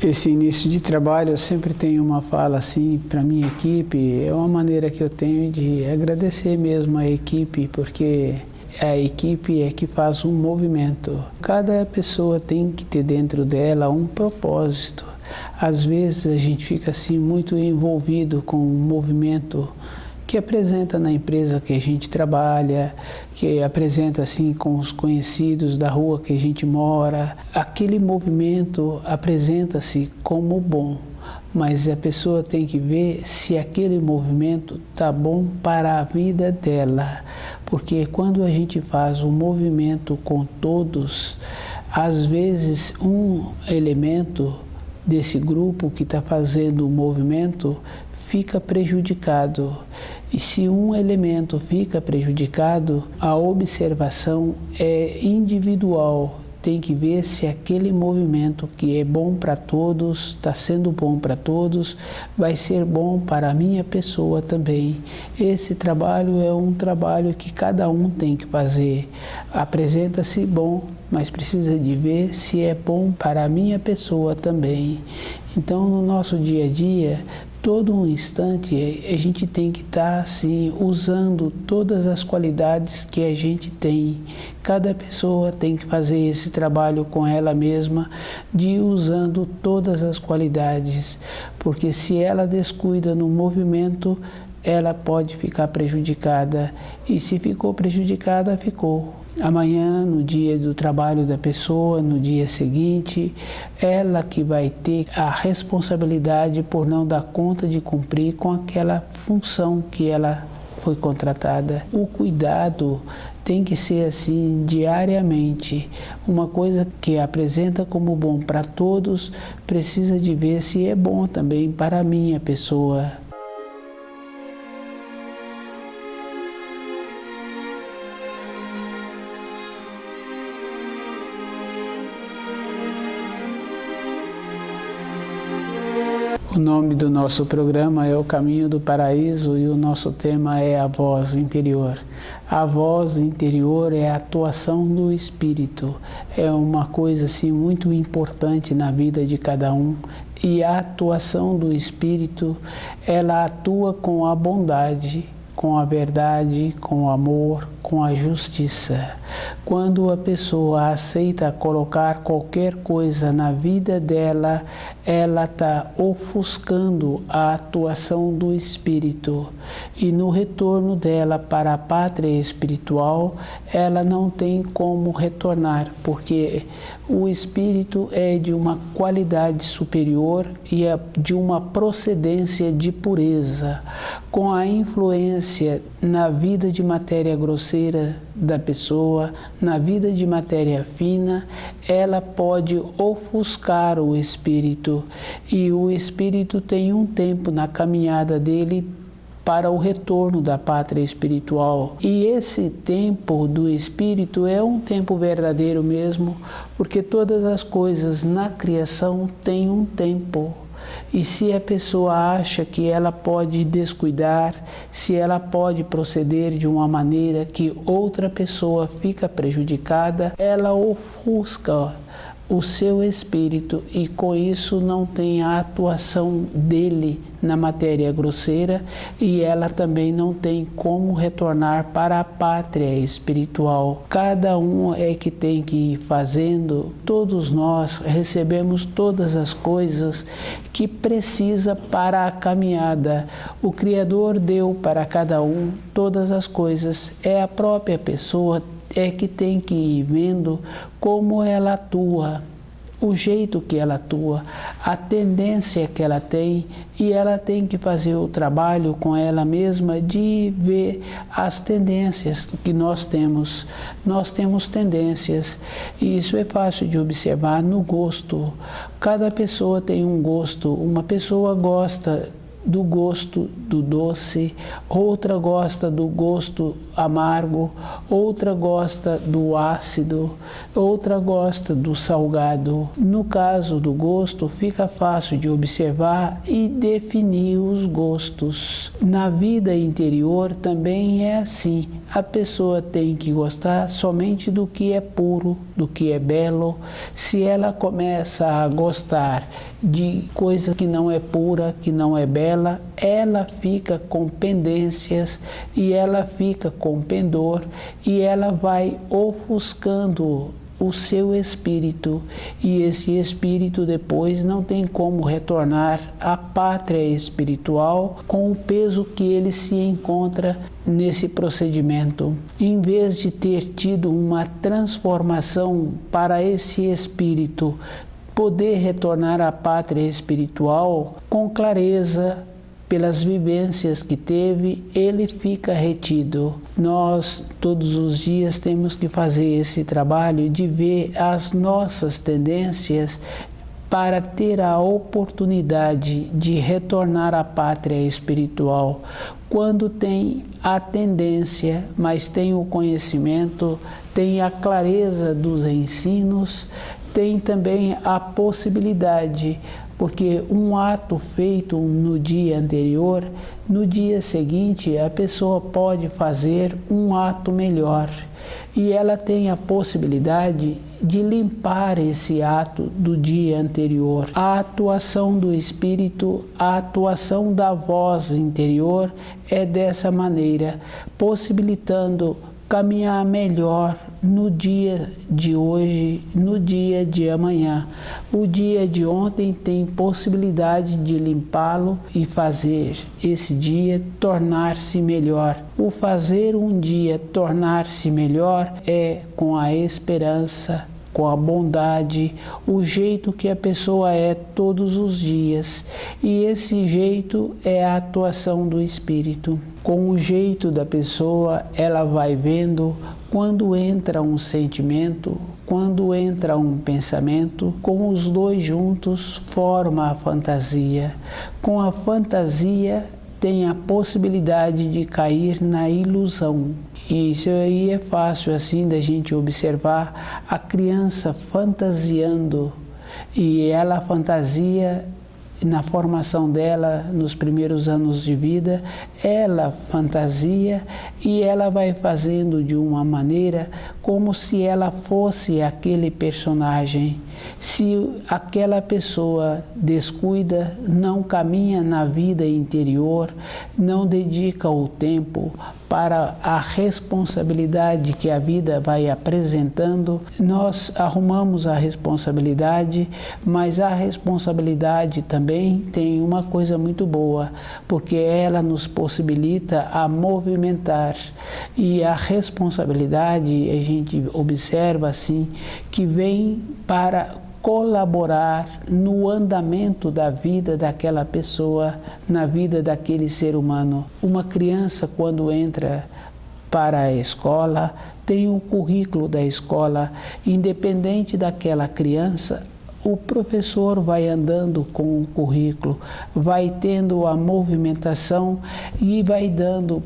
Esse início de trabalho, eu sempre tenho uma fala assim para minha equipe, é uma maneira que eu tenho de agradecer mesmo a equipe, porque a equipe é que faz um movimento. Cada pessoa tem que ter dentro dela um propósito. Às vezes a gente fica assim muito envolvido com um movimento que apresenta na empresa que a gente trabalha, que apresenta assim com os conhecidos da rua que a gente mora. Aquele movimento apresenta-se como bom, mas a pessoa tem que ver se aquele movimento está bom para a vida dela. Porque quando a gente faz um movimento com todos, às vezes um elemento desse grupo que está fazendo o movimento fica prejudicado. E se um elemento fica prejudicado, a observação é individual. Tem que ver se aquele movimento que é bom para todos, está sendo bom para todos, vai ser bom para a minha pessoa também. Esse trabalho é um trabalho que cada um tem que fazer. Apresenta-se bom, mas precisa de ver se é bom para a minha pessoa também. Então, no nosso dia a dia, todo um instante a gente tem que estar assim, usando todas as qualidades que a gente tem. Cada pessoa tem que fazer esse trabalho com ela mesma, de ir usando todas as qualidades, porque se ela descuida no movimento, ela pode ficar prejudicada, e se ficou prejudicada, ficou. Amanhã, no dia do trabalho da pessoa, no dia seguinte, ela que vai ter a responsabilidade por não dar conta de cumprir com aquela função que ela foi contratada. O cuidado tem que ser assim diariamente. Uma coisa que apresenta como bom para todos, precisa de ver se é bom também para a minha pessoa. O nome do nosso programa é O Caminho do Paraíso e o nosso tema é a voz interior. A voz interior é a atuação do espírito. É uma coisa assim muito importante na vida de cada um. E a atuação do espírito, ela atua com a bondade, com a verdade, com o amor, com a justiça. Quando a pessoa aceita colocar qualquer coisa na vida dela, ela está ofuscando a atuação do espírito. E no retorno dela para a pátria espiritual, ela não tem como retornar, porque o espírito é de uma qualidade superior e é de uma procedência de pureza. Com a influência na vida de matéria grosseira da pessoa, na vida de matéria fina, ela pode ofuscar o espírito, e o espírito tem um tempo na caminhada dele para o retorno da pátria espiritual. E esse tempo do espírito é um tempo verdadeiro mesmo, porque todas as coisas na criação têm um tempo. E se a pessoa acha que ela pode descuidar, se ela pode proceder de uma maneira que outra pessoa fica prejudicada, ela ofusca o seu espírito e com isso não tem a atuação dele na matéria grosseira, e ela também não tem como retornar para a pátria espiritual. Cada um é que tem que ir fazendo. Todos nós recebemos todas as coisas que precisa para a caminhada. O Criador deu para cada um todas as coisas. É a própria pessoa é que tem que ir vendo como ela atua, o jeito que ela atua, a tendência que ela tem, e ela tem que fazer o trabalho com ela mesma de ver as tendências que nós temos. Nós temos tendências, e isso é fácil de observar no gosto. Cada pessoa tem um gosto. Uma pessoa gosta do gosto do doce, outra gosta do gosto amargo, outra gosta do ácido, outra gosta do salgado. No caso do gosto, fica fácil de observar e definir os gostos. Na vida interior também é assim. A pessoa tem que gostar somente do que é puro, do que é belo. Se ela começa a gostar de coisa que não é pura, que não é bela, ela fica com pendências e ela fica com pendor e ela vai ofuscando o seu espírito, e esse espírito depois não tem como retornar à pátria espiritual com o peso que ele se encontra nesse procedimento. Em vez de ter tido uma transformação para esse espírito poder retornar à pátria espiritual com clareza, pelas vivências que teve, ele fica retido. Nós, todos os dias, temos que fazer esse trabalho de ver as nossas tendências para ter a oportunidade de retornar à pátria espiritual. Quando tem a tendência, mas tem o conhecimento, tem a clareza dos ensinos, tem também a possibilidade, porque um ato feito no dia anterior, no dia seguinte a pessoa pode fazer um ato melhor. E ela tem a possibilidade de limpar esse ato do dia anterior. A atuação do espírito, a atuação da voz interior é dessa maneira, possibilitando caminhar melhor no dia de hoje, no dia de amanhã. O dia de ontem tem possibilidade de limpá-lo e fazer esse dia tornar-se melhor. O fazer um dia tornar-se melhor é com a esperança, com a bondade, o jeito que a pessoa é todos os dias. E esse jeito é a atuação do Espírito. Com o jeito da pessoa, ela vai vendo quando entra um sentimento, quando entra um pensamento, com os dois juntos forma a fantasia. Com a fantasia tem a possibilidade de cair na ilusão. E isso aí é fácil assim da gente observar a criança fantasiando, e ela fantasia na formação dela, nos primeiros anos de vida, ela fantasia e ela vai fazendo de uma maneira como se ela fosse aquele personagem. Se aquela pessoa descuida, não caminha na vida interior, não dedica o tempo para a responsabilidade que a vida vai apresentando, nós arrumamos a responsabilidade, mas a responsabilidade também tem uma coisa muito boa, porque ela nos possibilita a movimentar. E a responsabilidade, a gente observa assim, que vem para colaborar no andamento da vida daquela pessoa, na vida daquele ser humano. Uma criança, quando entra para a escola, tem o currículo da escola, independente daquela criança, o professor vai andando com o currículo, vai tendo a movimentação e vai dando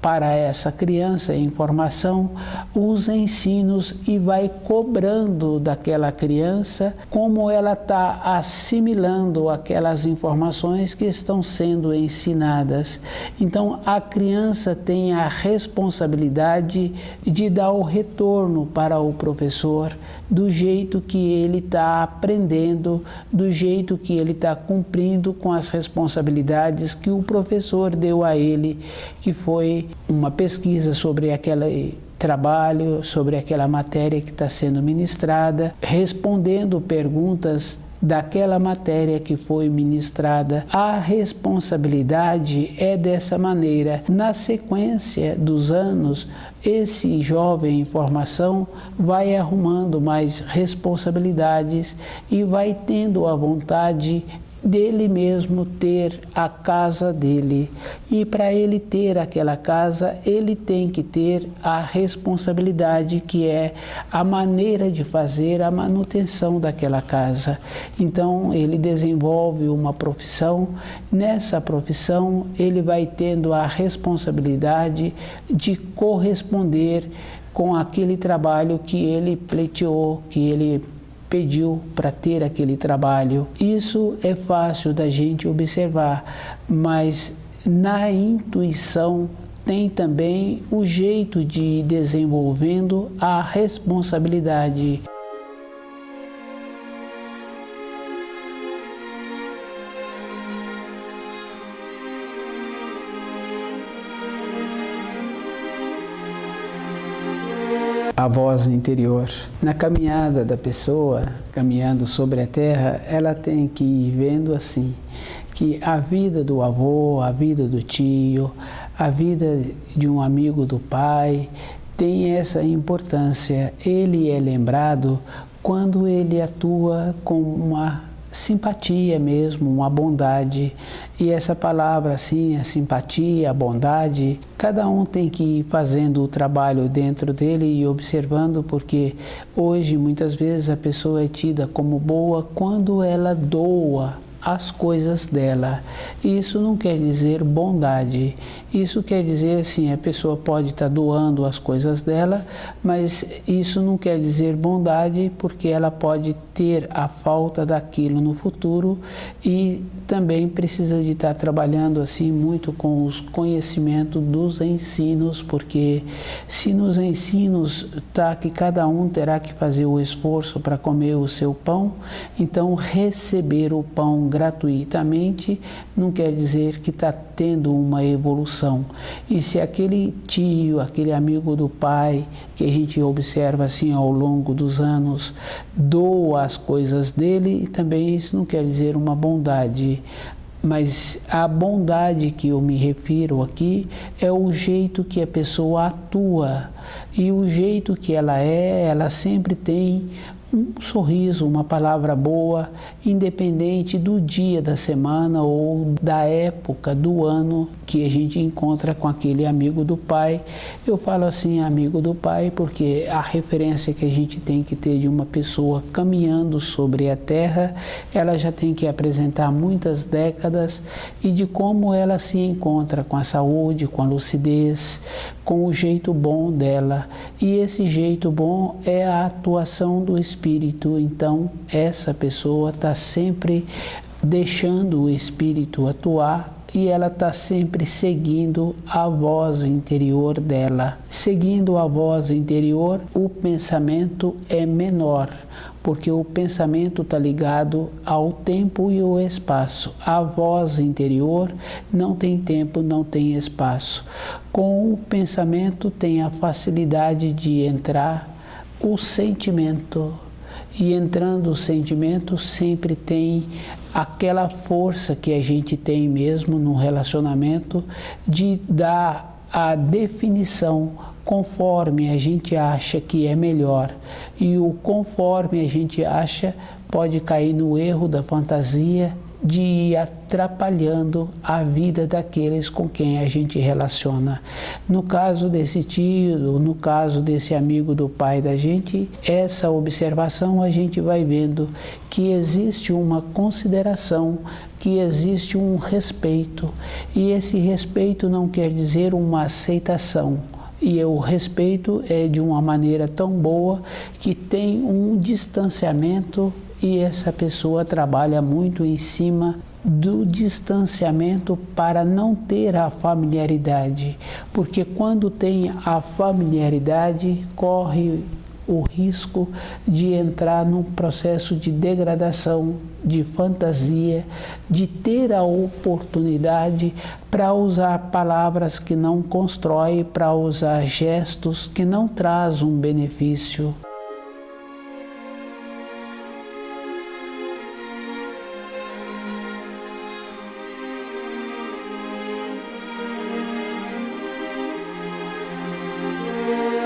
para essa criança informação, os ensinos, e vai cobrando daquela criança como ela está assimilando aquelas informações que estão sendo ensinadas. Então a criança tem a responsabilidade de dar o retorno para o professor do jeito que ele está aprendendo, do jeito que ele está cumprindo com as responsabilidades que o professor deu a ele, que foi uma pesquisa sobre aquele trabalho, sobre aquela matéria que está sendo ministrada, respondendo perguntas daquela matéria que foi ministrada. A responsabilidade é dessa maneira. Na sequência dos anos, esse jovem em formação vai arrumando mais responsabilidades e vai tendo a vontade dele mesmo ter a casa dele. E para ele ter aquela casa, ele tem que ter a responsabilidade, que é a maneira de fazer a manutenção daquela casa. Então ele desenvolve uma profissão, nessa profissão ele vai tendo a responsabilidade de corresponder com aquele trabalho que ele pleiteou, que ele pediu para ter aquele trabalho. Isso é fácil da gente observar, mas na intuição tem também o jeito de ir desenvolvendo a responsabilidade. A voz interior. Na caminhada da pessoa, caminhando sobre a terra, ela tem que ir vendo assim, que a vida do avô, a vida do tio, a vida de um amigo do pai, tem essa importância. Ele é lembrado quando ele atua com uma simpatia mesmo, uma bondade. E essa palavra assim, a simpatia, a bondade, cada um tem que ir fazendo o trabalho dentro dele e observando, porque hoje muitas vezes a pessoa é tida como boa quando ela doa as coisas dela. Isso não quer dizer bondade. Isso quer dizer assim, a pessoa pode estar doando as coisas dela, mas isso não quer dizer bondade, porque ela pode ter a falta daquilo no futuro e também precisa de estar trabalhando assim muito com os conhecimentos dos ensinos, porque se nos ensinos está que cada um terá que fazer o esforço para comer o seu pão, então receber o pão gratuitamente não quer dizer que está tendo uma evolução. E se aquele tio, aquele amigo do pai, que a gente observa assim ao longo dos anos, doa as coisas dele, também isso não quer dizer uma bondade. Mas a bondade que eu me refiro aqui é o jeito que a pessoa atua. E o jeito que ela sempre tem um sorriso, uma palavra boa, independente do dia da semana ou da época do ano que a gente encontra com aquele amigo do pai. Eu falo assim, amigo do pai, porque a referência que a gente tem que ter de uma pessoa caminhando sobre a terra, ela já tem que apresentar muitas décadas e de como ela se encontra com a saúde, com a lucidez, com o jeito bom dela. E esse jeito bom é a atuação do Espírito. Então, essa pessoa está sempre deixando o Espírito atuar e ela está sempre seguindo a voz interior dela. Seguindo a voz interior, o pensamento é menor, porque o pensamento está ligado ao tempo e ao espaço. A voz interior não tem tempo, não tem espaço. Com o pensamento tem a facilidade de entrar o sentimento. E entrando o sentimento sempre tem aquela força que a gente tem mesmo no relacionamento de dar a definição conforme a gente acha que é melhor. E o conforme a gente acha pode cair no erro da fantasia de ir atrapalhando a vida daqueles com quem a gente relaciona. No caso desse tio, no caso desse amigo do pai da gente, essa observação a gente vai vendo que existe uma consideração, que existe um respeito, e esse respeito não quer dizer uma aceitação. E o respeito é de uma maneira tão boa que tem um distanciamento. E essa pessoa trabalha muito em cima do distanciamento para não ter a familiaridade, porque quando tem a familiaridade, corre o risco de entrar num processo de degradação, de fantasia, de ter a oportunidade para usar palavras que não constroem, para usar gestos que não trazem um benefício.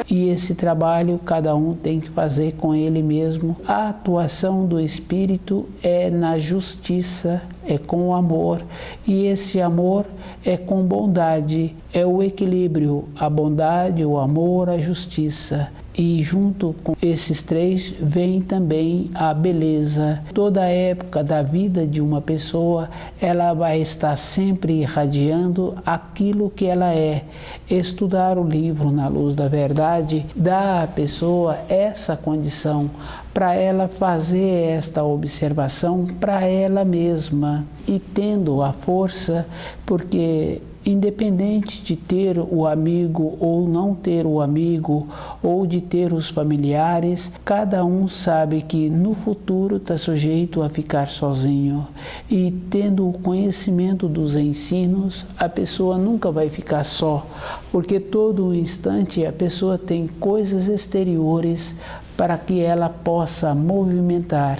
E esse trabalho cada um tem que fazer com ele mesmo. A atuação do Espírito é na justiça, é com amor, e esse amor é com bondade, é o equilíbrio, a bondade, o amor, a justiça. E junto com esses três vem também a beleza. Toda época da vida de uma pessoa, ela vai estar sempre irradiando aquilo que ela é. Estudar o livro Na Luz da Verdade dá à pessoa essa condição para ela fazer esta observação para ela mesma e tendo a força, porque independente de ter o amigo ou não ter o amigo, ou de ter os familiares, cada um sabe que no futuro está sujeito a ficar sozinho. E tendo o conhecimento dos ensinos, a pessoa nunca vai ficar só, porque todo instante a pessoa tem coisas exteriores para que ela possa movimentar.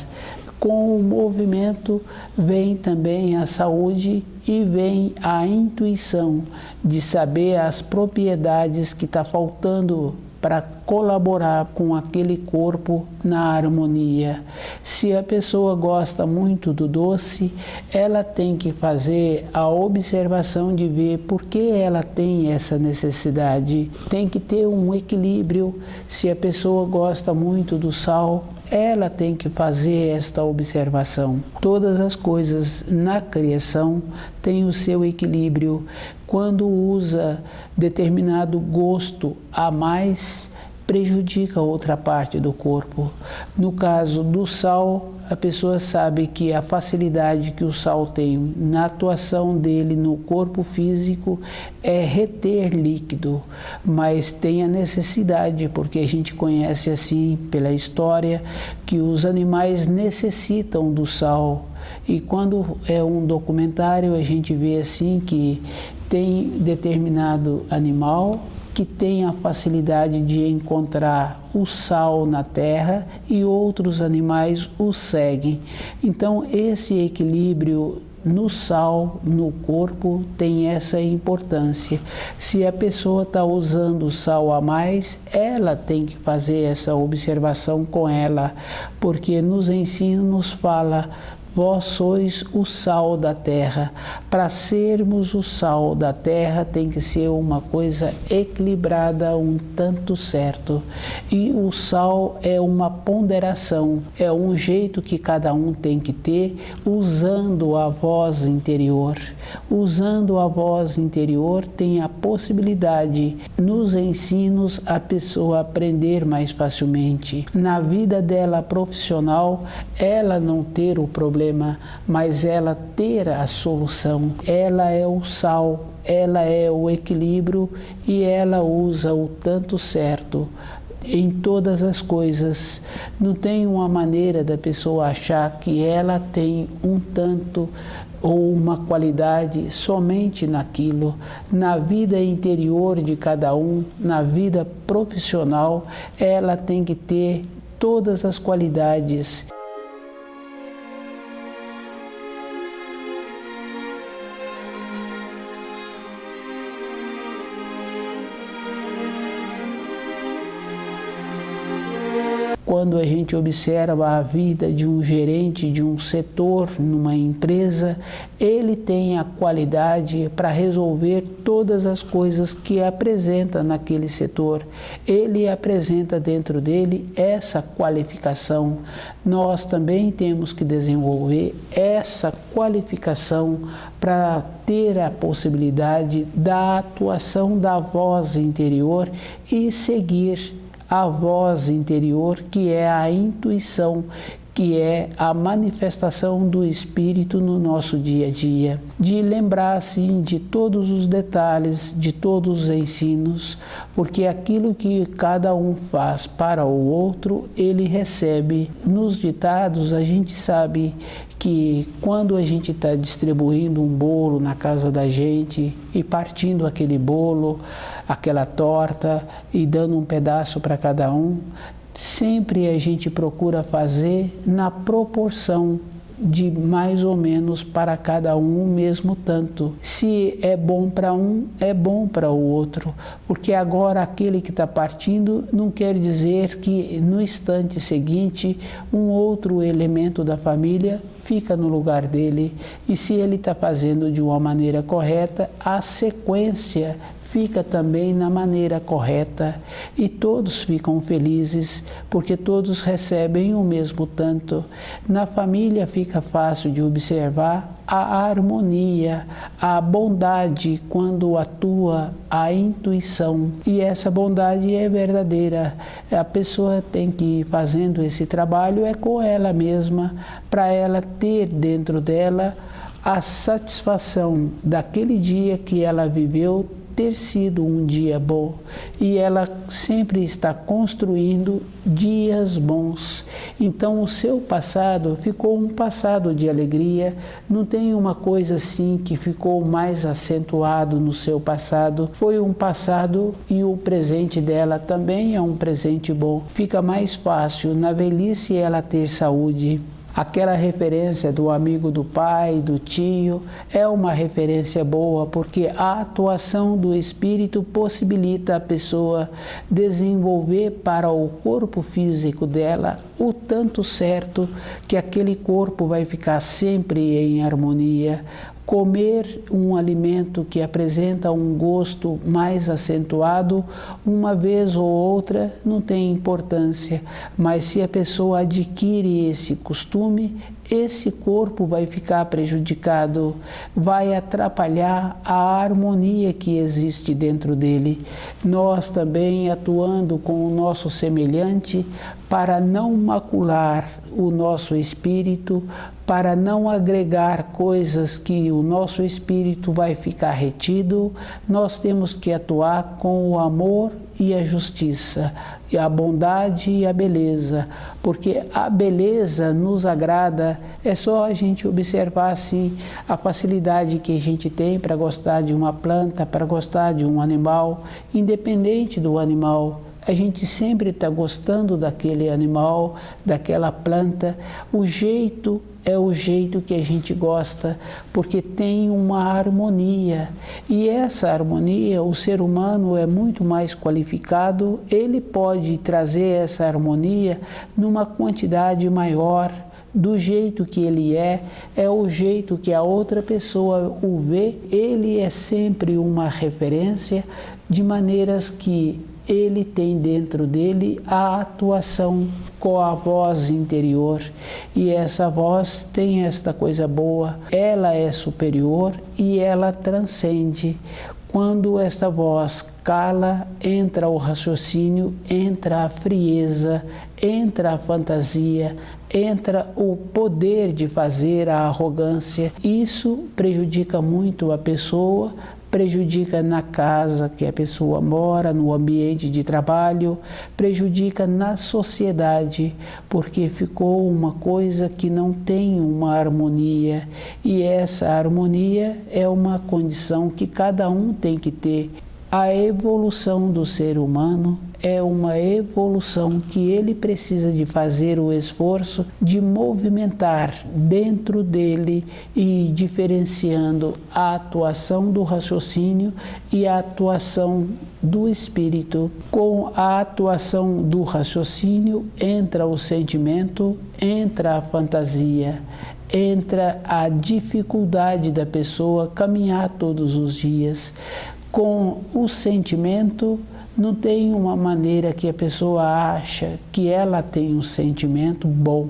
Com o movimento vem também a saúde e vem a intuição de saber as propriedades que está faltando para colaborar com aquele corpo na harmonia. Se a pessoa gosta muito do doce, ela tem que fazer a observação de ver por que ela tem essa necessidade. Tem que ter um equilíbrio. Se a pessoa gosta muito do sal, ela tem que fazer esta observação. Todas as coisas na criação têm o seu equilíbrio. Quando usa determinado gosto a mais, prejudica outra parte do corpo. No caso do sal, a pessoa sabe que a facilidade que o sal tem na atuação dele no corpo físico é reter líquido, mas tem a necessidade, porque a gente conhece assim pela história, que os animais necessitam do sal. E quando é um documentário, a gente vê assim que tem determinado animal que tem a facilidade de encontrar o sal na terra e outros animais o seguem. Então, esse equilíbrio no sal, no corpo, tem essa importância. Se a pessoa está usando sal a mais, ela tem que fazer essa observação com ela, porque nos ensinos fala: vós sois o sal da terra. Para sermos o sal da terra tem que ser uma coisa equilibrada, um tanto certo. E o sal é uma ponderação, é um jeito que cada um tem que ter, usando a voz interior. Usando a voz interior tem a possibilidade, nos ensinos, a pessoa aprender mais facilmente. Na vida dela profissional, ela não ter o problema, mas ela ter a solução. Ela é o sal, ela é o equilíbrio e ela usa o tanto certo em todas as coisas. Não tem uma maneira da pessoa achar que ela tem um tanto ou uma qualidade somente naquilo. Na vida interior de cada um, na vida profissional, ela tem que ter todas as qualidades. Quando a gente observa a vida de um gerente de um setor numa empresa, ele tem a qualidade para resolver todas as coisas que apresenta naquele setor. Ele apresenta dentro dele essa qualificação. Nós também temos que desenvolver essa qualificação para ter a possibilidade da atuação da voz interior e seguir a voz interior, que é a intuição, que é a manifestação do Espírito no nosso dia a dia. De lembrar, assim, de todos os detalhes, de todos os ensinos, porque aquilo que cada um faz para o outro, ele recebe. Nos ditados, a gente sabe que quando a gente está distribuindo um bolo na casa da gente e partindo aquele bolo, aquela torta e dando um pedaço para cada um, sempre a gente procura fazer na proporção de mais ou menos para cada um o mesmo tanto. Se é bom para um, é bom para o outro, porque agora aquele que está partindo não quer dizer que no instante seguinte um outro elemento da família fica no lugar dele, e se ele está fazendo de uma maneira correta, a sequência fica também na maneira correta e todos ficam felizes porque todos recebem o mesmo tanto. Na família fica fácil de observar a harmonia, a bondade quando atua a intuição, e essa bondade é verdadeira. A pessoa tem que ir fazendo esse trabalho com ela mesma, para ela ter dentro dela a satisfação daquele dia que ela viveu ter sido um dia bom, e ela sempre está construindo dias bons. Então o seu passado ficou um passado de alegria, não tem uma coisa assim que ficou mais acentuado no seu passado, foi um passado, e o presente dela também é um presente bom. Fica mais fácil na velhice ela ter saúde. Aquela referência do amigo do pai, do tio, é uma referência boa, porque a atuação do espírito possibilita a pessoa desenvolver para o corpo físico dela o tanto certo que aquele corpo vai ficar sempre em harmonia. Comer um alimento que apresenta um gosto mais acentuado, uma vez ou outra, não tem importância, mas se a pessoa adquire esse costume, esse corpo vai ficar prejudicado, vai atrapalhar a harmonia que existe dentro dele. Nós também atuando com o nosso semelhante para não macular o nosso espírito, para não agregar coisas que o nosso espírito vai ficar retido, nós temos que atuar com o amor e a justiça, e a bondade e a beleza, porque a beleza nos agrada. É só a gente observar assim a facilidade que a gente tem para gostar de uma planta, para gostar de um animal, independente do animal. A gente sempre está gostando daquele animal, daquela planta. O jeito é o jeito que a gente gosta, porque tem uma harmonia. E essa harmonia, o ser humano é muito mais qualificado, ele pode trazer essa harmonia numa quantidade maior. Do jeito que ele é o jeito que a outra pessoa o vê. Ele é sempre uma referência, de maneiras que ele tem dentro dele a atuação com a voz interior, e essa voz tem esta coisa boa, ela é superior e ela transcende. Quando esta voz cala, entra o raciocínio, entra a frieza, entra a fantasia, entra o poder de fazer, a arrogância. Isso prejudica muito a pessoa, prejudica na casa que a pessoa mora, no ambiente de trabalho, prejudica na sociedade, porque ficou uma coisa que não tem uma harmonia, e essa harmonia é uma condição que cada um tem que ter. A evolução do ser humano é uma evolução que ele precisa de fazer o esforço de movimentar dentro dele, e diferenciando a atuação do raciocínio e a atuação do espírito. Com a atuação do raciocínio entra o sentimento, entra a fantasia, entra a dificuldade da pessoa caminhar todos os dias. Com o sentimento, não tem uma maneira que a pessoa acha que ela tem um sentimento bom.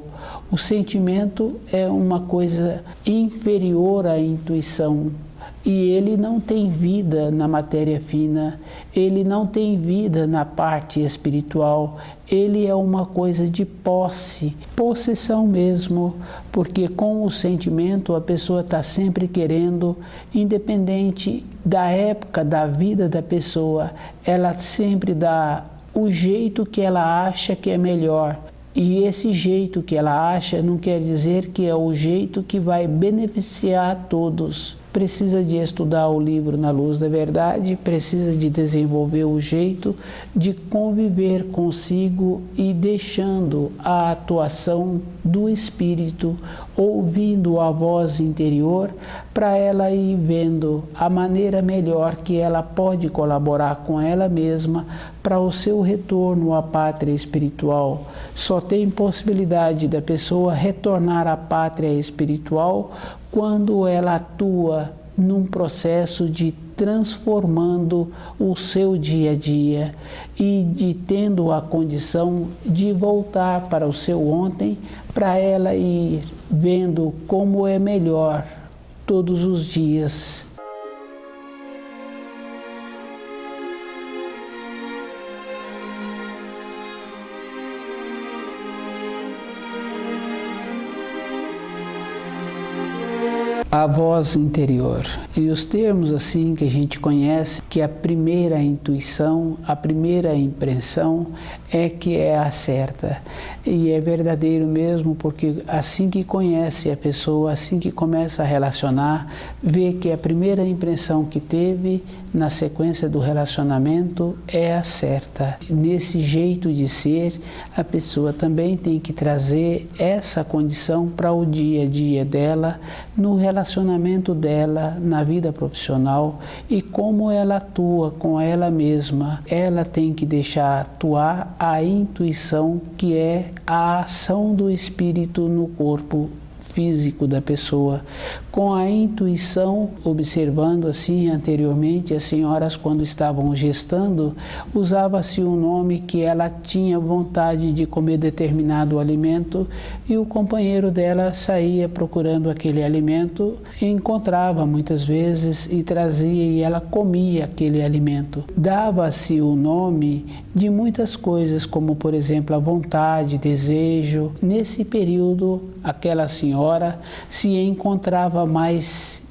O sentimento é uma coisa inferior à intuição. E ele não tem vida na matéria fina, ele não tem vida na parte espiritual, ele é uma coisa de posse, possessão mesmo, porque com o sentimento a pessoa está sempre querendo, independente da época da vida da pessoa, ela sempre dá o jeito que ela acha que é melhor. E esse jeito que ela acha não quer dizer que é o jeito que vai beneficiar a todos. precisa de estudar o livro Na Luz da Verdade, precisa de desenvolver o jeito de conviver consigo e deixando a atuação do Espírito, ouvindo a voz interior, para ela ir vendo a maneira melhor que ela pode colaborar com ela mesma para o seu retorno à pátria espiritual. Só tem possibilidade da pessoa retornar à pátria espiritual quando ela atua num processo de transformando o seu dia a dia e de tendo a condição de voltar para o seu ontem, para ela ir vendo como é melhor todos os dias. A voz interior. E os termos assim que a gente conhece, que a primeira intuição, a primeira impressão é que é a certa. E é verdadeiro mesmo, porque assim que conhece a pessoa, assim que começa a relacionar, vê que a primeira impressão que teve na sequência do relacionamento é a certa. Nesse jeito de ser, a pessoa também tem que trazer essa condição para o dia a dia dela, no relacionamento dela, na vida profissional e como ela atua com ela mesma. Ela tem que deixar atuar a intuição, que é a ação do espírito no corpo físico da pessoa. Com a intuição, observando assim anteriormente, as senhoras quando estavam gestando, usava-se um nome que ela tinha vontade de comer determinado alimento e o companheiro dela saía procurando aquele alimento e encontrava muitas vezes e trazia e ela comia aquele alimento. Dava-se o nome de muitas coisas, como por exemplo a vontade, desejo. Nesse período, aquela senhora se encontrava mais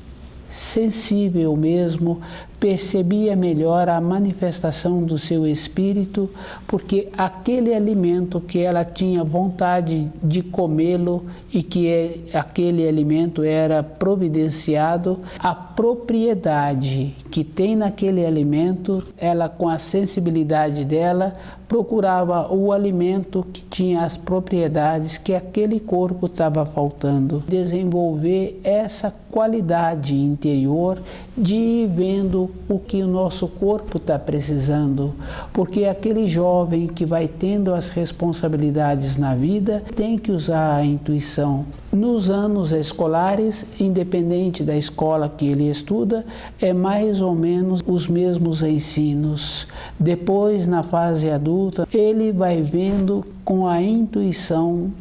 sensível mesmo, percebia melhor a manifestação do seu espírito, porque aquele alimento que ela tinha vontade de comê-lo e que aquele alimento era providenciado, a propriedade que tem naquele alimento, ela com a sensibilidade dela, procurava o alimento que tinha as propriedades que aquele corpo estava faltando. Desenvolver essa qualidade interior de ir vendo o que o nosso corpo está precisando, porque aquele jovem que vai tendo as responsabilidades na vida tem que usar a intuição. Nos anos escolares, independente da escola que ele estuda, é mais ou menos os mesmos ensinos. Depois, na fase adulta, ele vai vendo com a intuição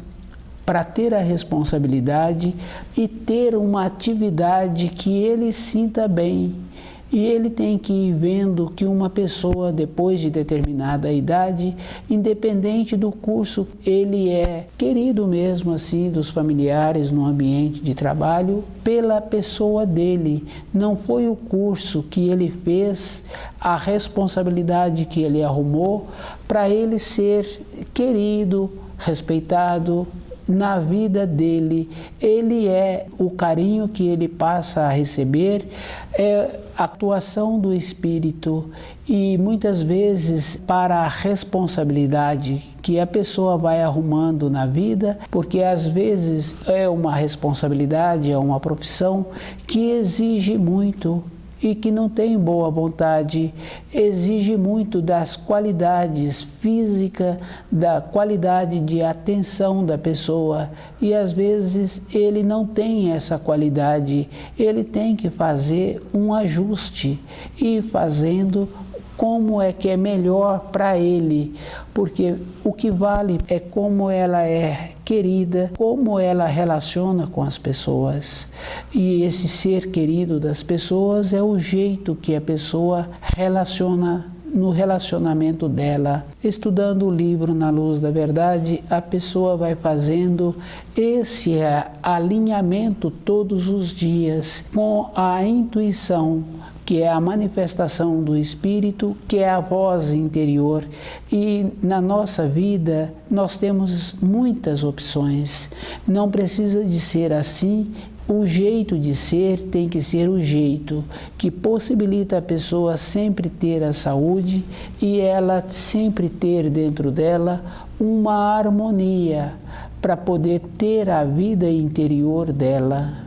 para ter a responsabilidade e ter uma atividade que ele sinta bem. E ele tem que ir vendo que uma pessoa, depois de determinada idade, independente do curso, ele é querido mesmo assim dos familiares no ambiente de trabalho pela pessoa dele. Não foi o curso que ele fez, a responsabilidade que ele arrumou para ele ser querido, respeitado na vida dele. Ele é o carinho que ele passa a receber, é a atuação do espírito e muitas vezes para a responsabilidade que a pessoa vai arrumando na vida, porque às vezes é uma responsabilidade, é uma profissão que exige muito e que não tem boa vontade, exige muito das qualidades físicas, da qualidade de atenção da pessoa, e às vezes ele não tem essa qualidade, ele tem que fazer um ajuste e fazendo como é que é melhor para ele, porque o que vale é como ela é querida, como ela relaciona com as pessoas. E esse ser querido das pessoas é o jeito que a pessoa relaciona no relacionamento dela. Estudando o livro Na Luz da Verdade, a pessoa vai fazendo esse alinhamento todos os dias com a intuição, que é a manifestação do Espírito, que é a voz interior. E na nossa vida nós temos muitas opções. Não precisa de ser assim O jeito de ser tem que ser o jeito que possibilita a pessoa sempre ter a saúde e ela sempre ter dentro dela uma harmonia para poder ter a vida interior dela.